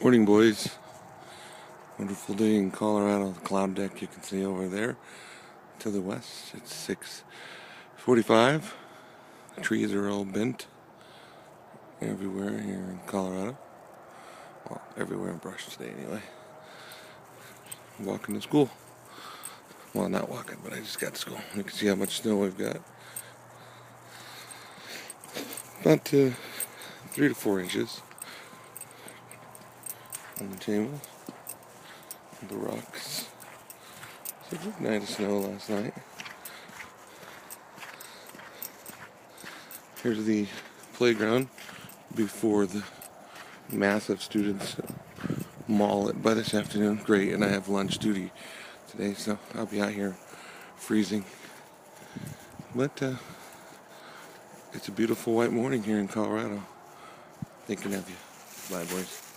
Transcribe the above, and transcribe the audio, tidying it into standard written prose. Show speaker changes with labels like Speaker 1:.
Speaker 1: Morning, boys. Wonderful day in Colorado. The cloud deck you can see over there to the west. It's 6:45. The trees are all bent everywhere here in Colorado. Well, everywhere in brush today anyway. Walking to school. Well, not walking, but I just got to school. You can see how much snow we've got. About 3 to 4 inches on the table. The rocks. So a good night of snow last night. Here's the playground before the massive students maul it by this afternoon. Great, and I have lunch duty today, so I'll be out here freezing. But it's a beautiful white morning here in Colorado. Thinking of you. Bye, boys.